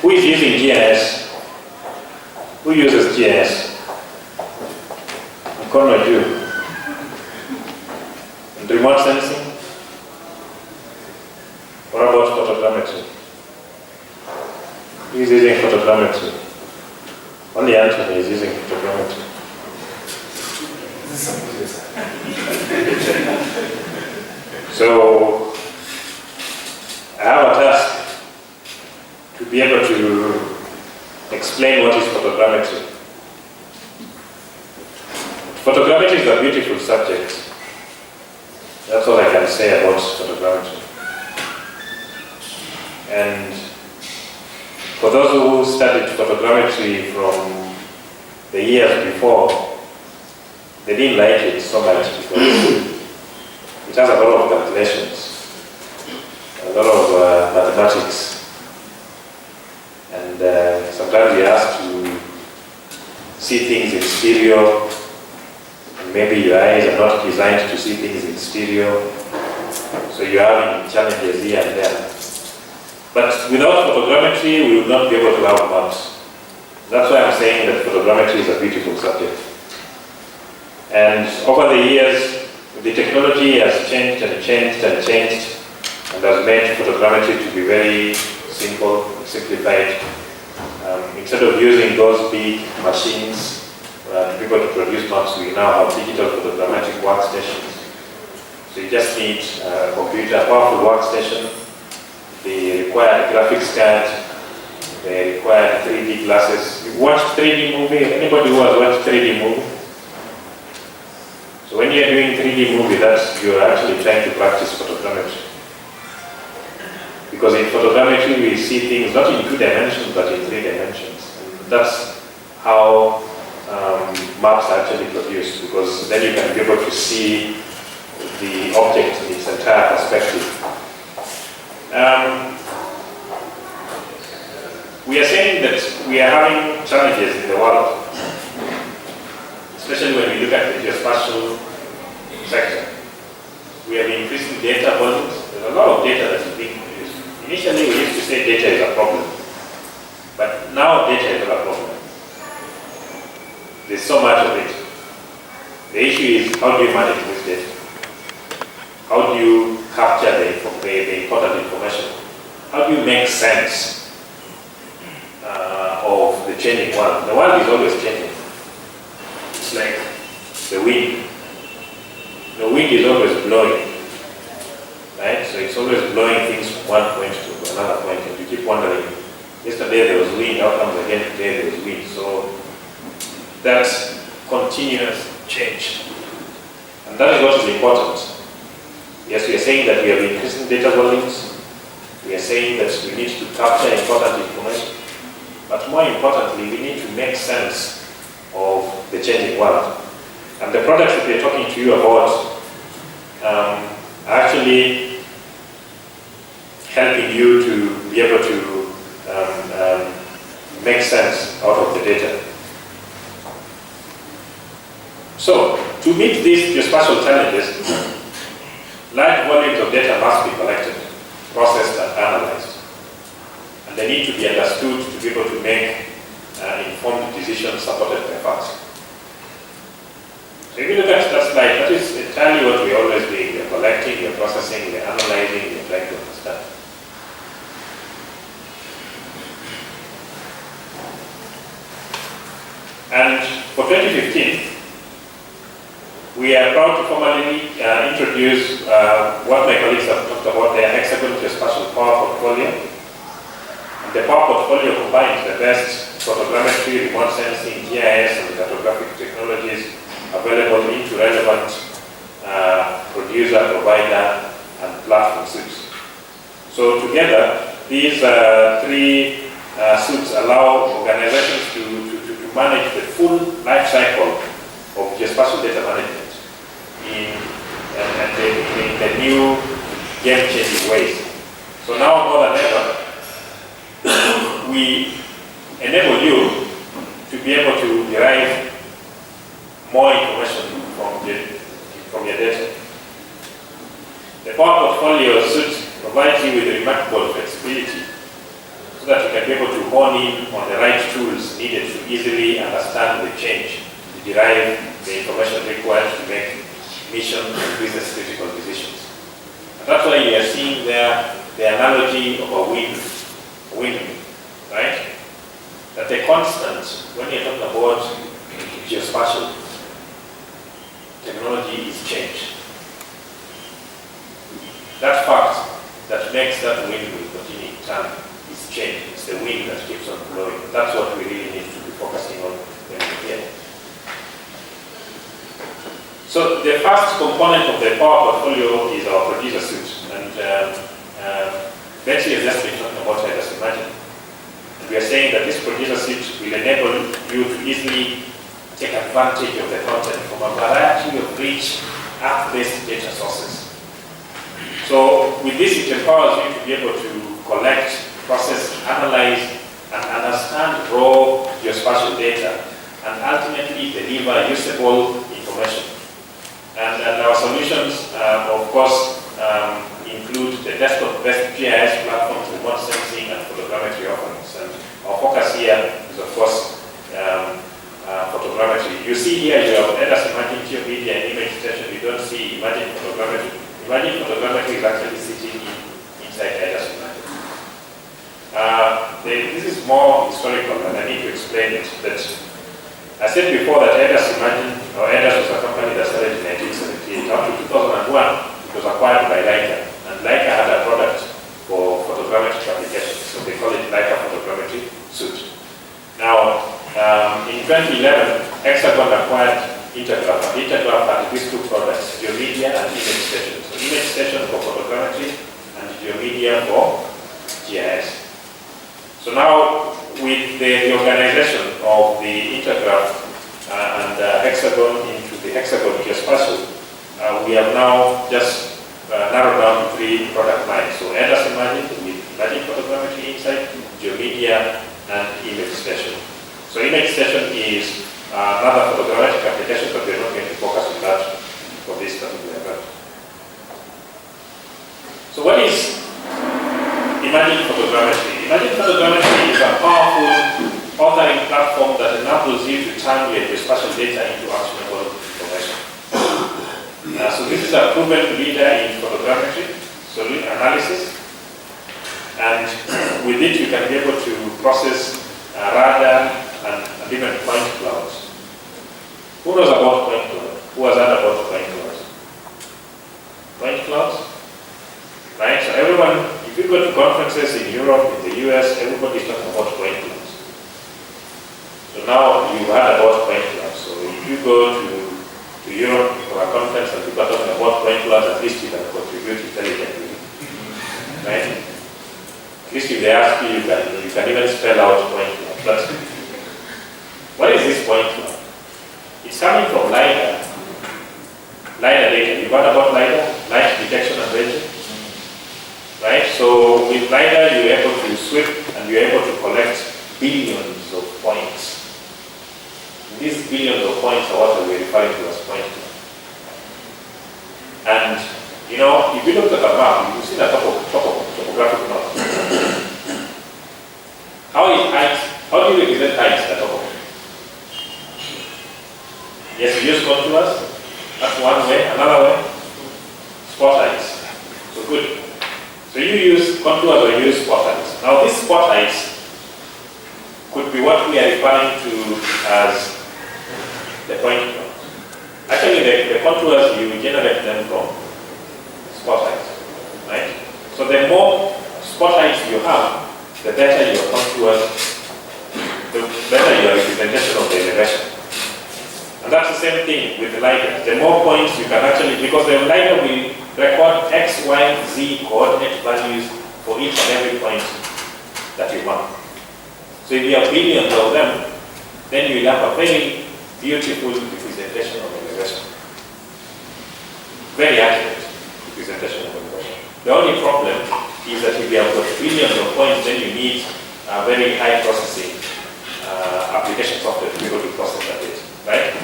Who is using GIS? Who uses GIS? Corner you. And remote sensing? What about photogrammetry? Who is using photogrammetry? Only Anthony is using photogrammetry. So, I have a task to be able to explain what is photogrammetry. Photogrammetry is a beautiful subject. That's all I can say about photogrammetry. And for those who studied photogrammetry from the years before, they didn't like it so much because it has a lot of calculations, a lot of mathematics, and sometimes you have to see things in stereo, and maybe your eyes are not designed to see things in stereo, so you're having challenges here and there. But without photogrammetry, we would not be able to have maps. That's why I'm saying that photogrammetry is a beautiful subject. And over the years, the technology has changed and changed and changed, and has made photogrammetry to be very simple and simplified. Instead of using those big machines to be able to produce maps, we now have digital photogrammetric workstations. So you just need a computer, a powerful workstation. They require a graphics card. They require 3D glasses. You've watched 3D movie? Anybody who has watched 3D movie? So when you're doing 3D movie, you're actually trying to practice photogrammetry. Because in photogrammetry, we see things not in 2 dimensions, but in 3 dimensions. And that's how maps are actually produced, because then you can be able to see the object in its entire perspective. We are saying that we are having challenges in the world, especially when we look at the geospatial sector. We have increasing data volumes. There's a lot of data that is being produced. Initially, we used to say data is a problem, but now data is not a problem. There's so much of it. The issue is, how do you manage this data? How do you capture the important information? How do you make sense of the changing world? The world is always changing. It's like the wind. The wind is always blowing, right? So it's always blowing things from one point to another point, and you keep wondering, yesterday there was wind, how comes again today there was wind? So that's continuous change. And that is what is important. Yes, we are saying that we have increasing data volumes. We are saying that we need to capture important information. But more importantly, we need to make sense of the changing world. And the products that we are talking to you about are actually helping you to be able to make sense out of the data. So, to meet these geospatial challenges, large volumes of data must be collected, processed, and analyzed. And they need to be understood to be able to make informed decisions supported by facts. So if you look at that slide, that is entirely what we always do. We are collecting, we are processing, we are analyzing, we are trying to understand. And for 2015, we are proud to formally introduce what my colleagues have talked about, their Hexagon Geospatial Power Portfolio. And the Power Portfolio combines the best photogrammetry, remote sensing, GIS, and cartographic technologies available into relevant producer, provider, and platform suites. So together, these 3 suites allow organizations to manage the full life cycle of geospatial data management in the new game-changing ways. So now more than ever, we enable you to be able to derive more information from your data. The Power Portfolio suite provides you with remarkable flexibility so that you can be able to hone in on the right tools needed to easily understand the change, to derive the information required to make mission and business critical decisions. And that's why you are seeing there the analogy of a wind, right? That the constant, when you're talking about geospatial technology, is change. That fact that makes that wind will continue to turn is change. It's the wind that keeps on blowing. That's what we really need to be focusing on when we're here. So the first component of the power portfolio is our producer suite. And Betsy has just been talking about Edus Imagine. And we are saying that this producer suite will enable you to easily take advantage of the content from a variety of rich, app-based data sources. So with this, it empowers you to be able to collect, process, analyze, and understand raw geospatial data, and ultimately deliver usable information. And our solutions, of course, include the desktop-based GIS platforms, remote sensing, and photogrammetry offerings. And our focus here is, of course, photogrammetry. You see here, you have Edus Imagine, GeoMedia, and Image Station. You don't see Imagine photogrammetry. Imagine photogrammetry is actually sitting inside Edus Imagine. This is more historical, and I need to explain it. That I said before that Edus Imagine, or Edus was a company that started in 1978. Up to 2001, it was acquired by Leica. And Leica had a product for photogrammetry applications. So they call it Leica Photogrammetry Suite. Now, in 2011, Hexagon acquired Intergraph. And Intergraph had these two products, GeoMedia and Image Station. So Image Station for photogrammetry and GeoMedia for GIS. So now, with the organization of the Intergraph and Hexagon into the Hexagon Geospatial, we have now just narrowed down to 3 product lines. So Edus Imagine with Imagine photogrammetry inside, GeoMedia, and Image Station. So Image Station is another photogrammetric application, but we're not going to focus on that for this particular event. So what is Imagine photogrammetry? Imagine photogrammetry is a powerful authoring platform that enables you to turn your geospatial data into actionable information. So this is a proven leader in photogrammetry, so analysis, and with it you can be able to process radar and even point clouds. Who knows about point clouds? Who has heard about point clouds? Point clouds? Right? So everyone, if you go to conferences in Europe, in the US, everybody's talking about point clouds. So now you've heard about point clouds. So if you go to Europe for a conference and people are talking about point clouds, at least you can contribute intelligently. Right? At least if they ask you, you can even spell out point clouds. But what is this point cloud? It's coming from LiDAR. LiDAR data. You've heard about LiDAR? Light detection and ranging. Right? So with LiDAR, you're able to sweep and you're able to collect billions of points. These billions of points are what we're referring to as point cloud. And, you know, if you look at a map, you see a topographic map. How is height? How do you represent height at all? Yes, you use contours. That's one way. Another way, spot heights. So good. So you use contours or you use spot heights. Now these spot heights could be what we are referring to as the point cloud. Actually, the contours, you generate them from spot heights, right? So the more spot heights you have, the better your contours, the better your representation of the elevation. And that's the same thing with the LiDAR. The more points you can actually, because the LiDAR will record X, Y, Z coordinate values for each and every point that you want. So if you have billions of them, then you will have a very beautiful representation of elevation. Very accurate representation of elevation. The only problem is that if you have got billions of points, then you need a very high processing application software to be able to process that data, right?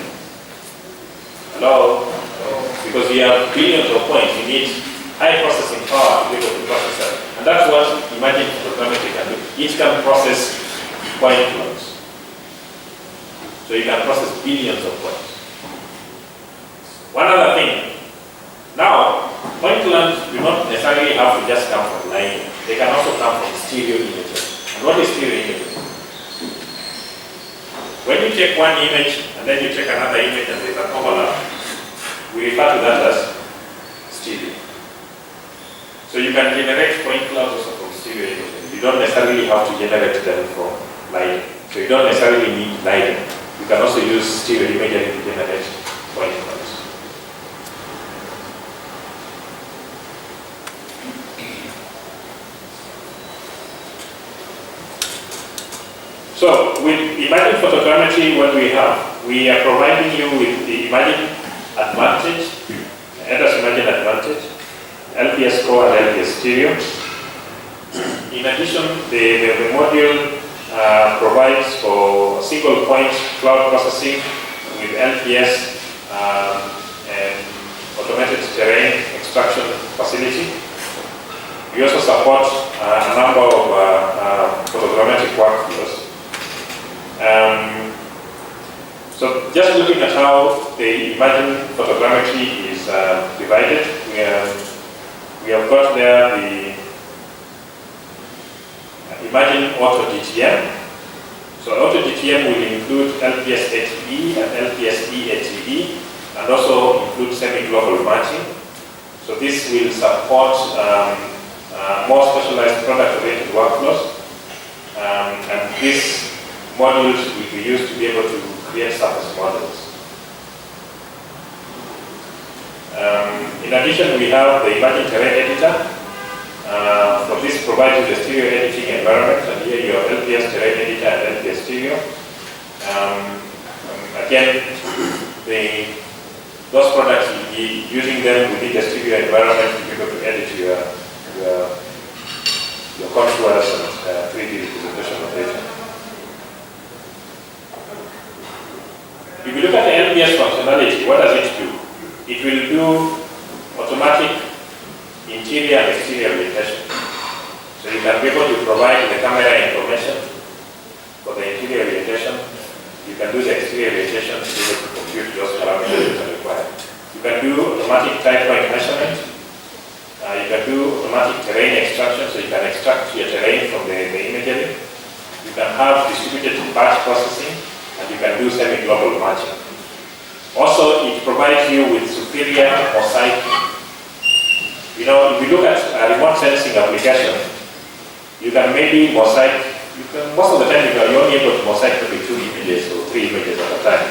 Hello? Because you have billions of points, you need high processing power to be able to process that. And that's what Imagine photogrammetry can do. each can process point clouds. So you can process billions of points. One other thing, now, point clouds do not necessarily have to just come from lighting. They can also come from stereo imaging. And what is stereo imaging? When you take one image and then you take another image and there's an overlap, we refer to that as stereo. So you can generate point clouds also from stereo imaging. You don't necessarily have to generate them from lighting. So you don't necessarily need lighting. You can also use stereo imaging to generate point clouds. So with imaging photogrammetry, what we have, we are providing you with the imaging advantage, ADAS imaging advantage, LPS core and LPS stereo. In addition, the module provides for single point cloud processing with LPS and automated terrain extraction facility. We also support a number of photogrammetric workflows. So just looking at how the imaging photogrammetry is divided, we have got there the imaging auto DTM. So auto DTM will include LPS HE and LPS EHE and also include semi-global matching. So this will support more specialized product-related workflows, and these modules will be used to be able to create surface models. In addition, we have the imaging terrain editor. For this provides you the stereo editing environment, and here you have LPS terrain editor and LPS stereo. Again, those products will be using them within the stereo environment to be able to edit your contours and 3D representation of data. If you look at the LPS functionality, what does it do? It will do automatic interior and exterior orientation. So you can be able to provide the camera information for the interior orientation. You can do the exterior orientation to be able to compute those parameters that are required. You can do automatic type point measurement. You can do automatic terrain extraction, so you can extract your terrain from the imagery. You can have distributed batch processing, and you can do semi-global matching. Also, it provides you with superior mosaicing. You know, if you look at a remote sensing application, you can maybe mosaic, most of the time you're only able to mosaic maybe 2 images or 3 images at a time.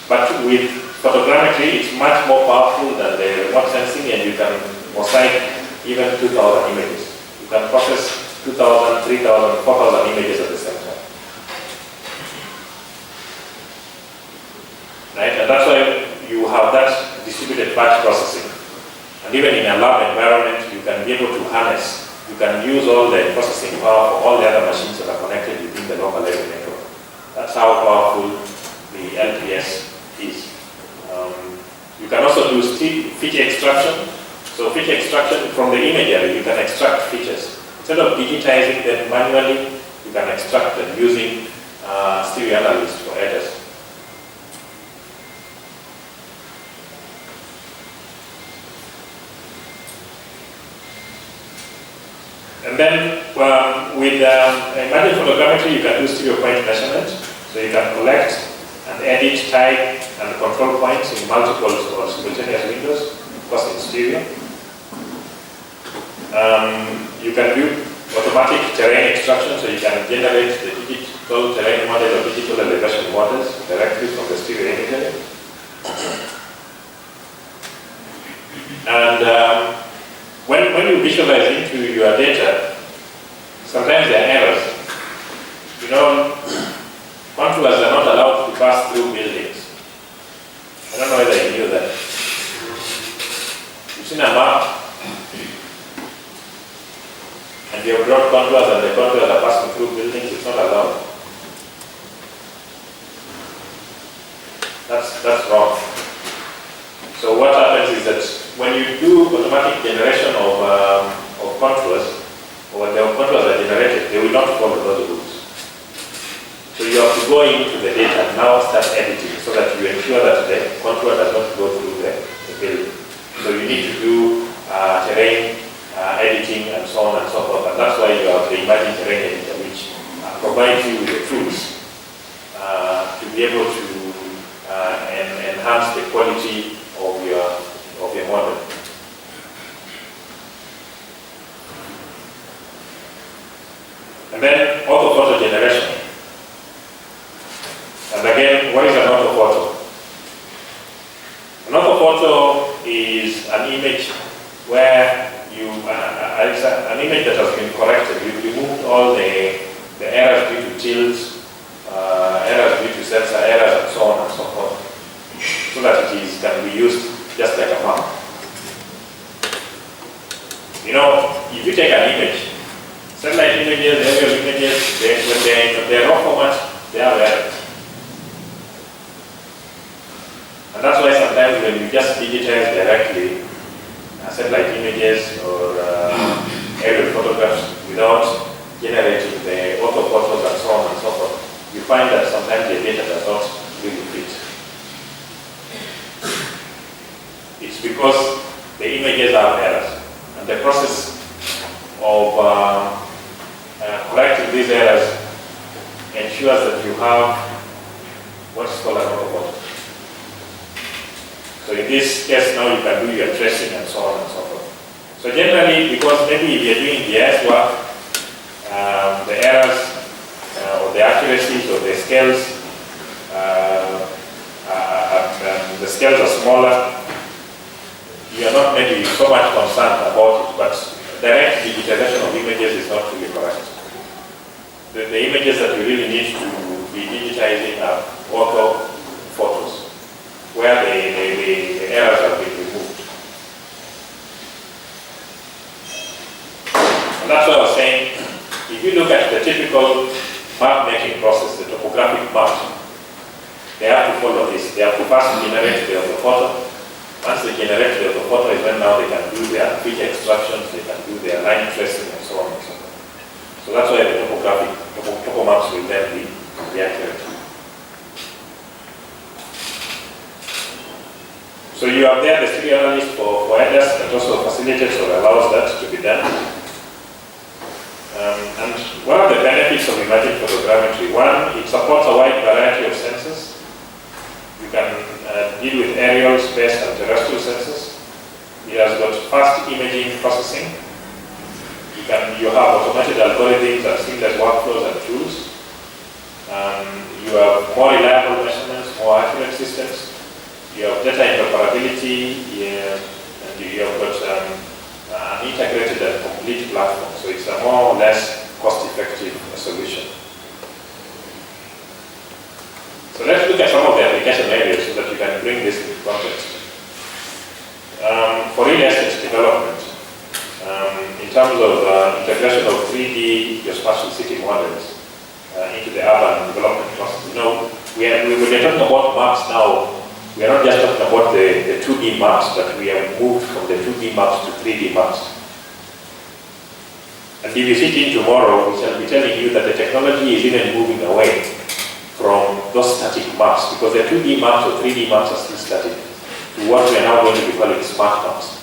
But with photogrammetry, it's much more powerful than the remote sensing, and you can mosaic even 2,000 images. You can process 2,000, 3,000, 4,000 images at the same time. Right? And that's why you have that distributed batch processing. And even in a lab environment, you can be able to harness, you can use all the processing power for all the other machines that are connected within the local area network. That's how powerful the LPS is. You can also do feature extraction. So feature extraction from the imagery, you can extract features. Instead of digitizing them manually, you can extract them using stereo analysis for ADAS. And then with imaging photogrammetry, you can do stereo point measurement. So you can collect and edit, type, and control points in multiple or simultaneous windows, of course in stereo. You can do automatic terrain extraction, so you can generate the digital terrain model or digital elevation models directly from the stereo imagery. And when you visualize into your data, sometimes there are errors. You know, contours are not allowed to pass through buildings. I don't know whether you knew that. You've seen a map, and you have drawn contours and the contours are passing through buildings. It's not allowed. That's wrong. So what happens is that when you do automatic generation of contours, or when the contours are generated, they will not follow those rules. So you have to go into the data and now start editing so that you ensure that the contour does not go through the building. So you need to do terrain editing and so on and so forth, and that's why you have the Imagine Terrain Editor, which provides you with the tools to be able to enhance the quality of your model. And then orthophoto generation. And again, what is an orthophoto? An orthophoto is an image where it's an image that has been corrected. You've removed all the errors due to tilts, errors due to sensor errors, and so on and so forth, so that it can be used just like a map. You know, if you take an image, satellite images, aerial images, when they're raw format, they are errors. And that's why sometimes when you just digitize directly satellite images or aerial photographs without generating the orthophotos and so on and so forth, you find that sometimes the data does not really fit. It's because the images have errors, and the process of correcting these errors ensures that you have what's called an orthophoto. So in this case now you can do your tracing and so on and so forth. So generally, because maybe if you're doing GIS work, the errors or the accuracies or the scales, the scales are smaller, you are not maybe so much concerned about it, but direct digitization of images is not really correct. The images that you really need to be digitizing are ortho photos, where the errors have been removed. And that's what I was saying. If you look at the typical map making process, the topographic map, they have to follow this. They have to first generate the orthophoto. Once they generate the orthophoto is when now they can do their feature extractions, they can do their line tracing and so on and so forth. So that's why the topo maps will then be accurate. So you have there the 3D analyst for headers that also facilitates or allows that to be done. And what are the benefits of Imagine Photogrammetry? One, it supports a wide variety of sensors. You can deal with aerial, space, and terrestrial sensors. It has got fast imaging processing. You have automated algorithms and seamless workflows and tools. You have more reliable measurements, more accurate systems. You have data interoperability, and you have got an integrated and complete platform. So it's a more or less cost-effective solution. So let's look at some of the application areas so that you can bring this into context. For real estate development, in terms of integration of 3D geospatial city models into the urban development process, you know, when we're talking about maps now, we are not just talking about the 2D maps, but we have moved from the 2D maps to 3D maps. And if you sit in tomorrow, we shall be telling you that the technology is even moving away from those static maps, because the 2D maps or 3D maps are still static, to what we are now going to be calling smart maps.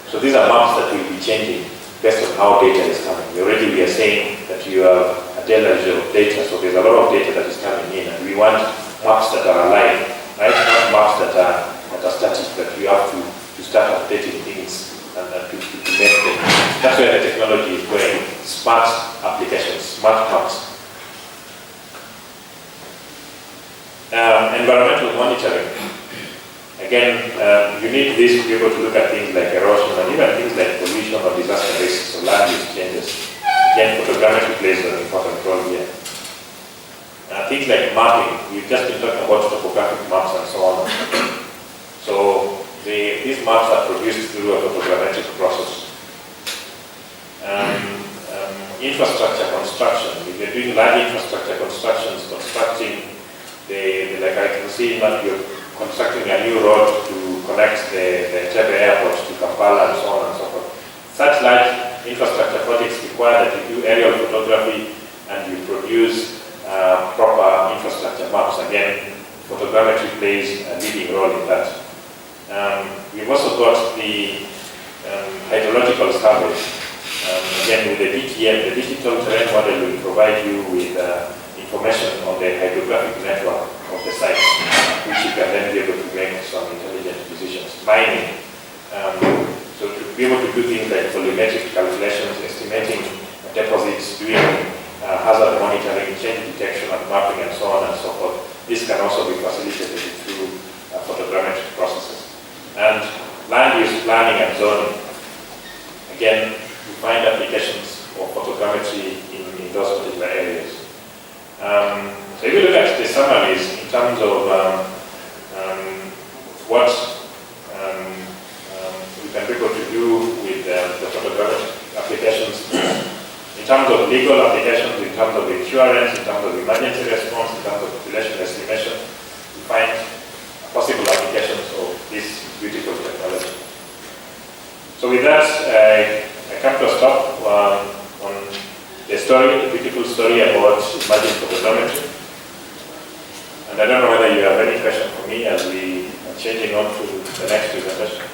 So these are maps that will be changing based on how data is coming. Already we are saying that you have a deluge of data, so there's a lot of data that is coming in, and we want maps that are alive, right? Not maps that are static, but you have to start updating things and to make them. That's where the technology is going. Smart applications, smart maps. Environmental monitoring. Again, you need this to be able to look at things like erosion and even things like pollution or disaster risks or land use changes. Again, photogrammetry plays an important role here. Things like mapping, we've just been talking about topographic maps and so on. So these maps are produced through a photogrammetric process. Infrastructure construction, if you're doing large infrastructure constructions, constructing like I can see that you're constructing a new road to connect the Entebbe airport to Kampala and so on and so forth. Such large infrastructure projects require that you do aerial photography and you produce proper infrastructure maps. Again, photogrammetry plays a leading role in that. We've also got the hydrological survey. Again, with the DTM, the digital terrain model will provide you with information on the hydrographic network of the site, which you can then be able to make some intelligent decisions. Mining, so to be able to do things like volumetric calculations, estimating deposits, doing hazard monitoring, change detection and mapping and so on and so forth. This can also be facilitated through photogrammetric processes. And land use planning and zoning. Again, we find applications of photogrammetry in those particular areas. So if you look at the summaries in terms of what we can be able to do with the photogrammetric applications, in terms of legal applications, in terms of insurance, in terms of emergency response, in terms of population estimation, we find possible applications of this beautiful technology. So with that, I come to a stop on the story, the beautiful story about emerging photogrammetry. And I don't know whether you have any question for me as we are changing on to the next presentation.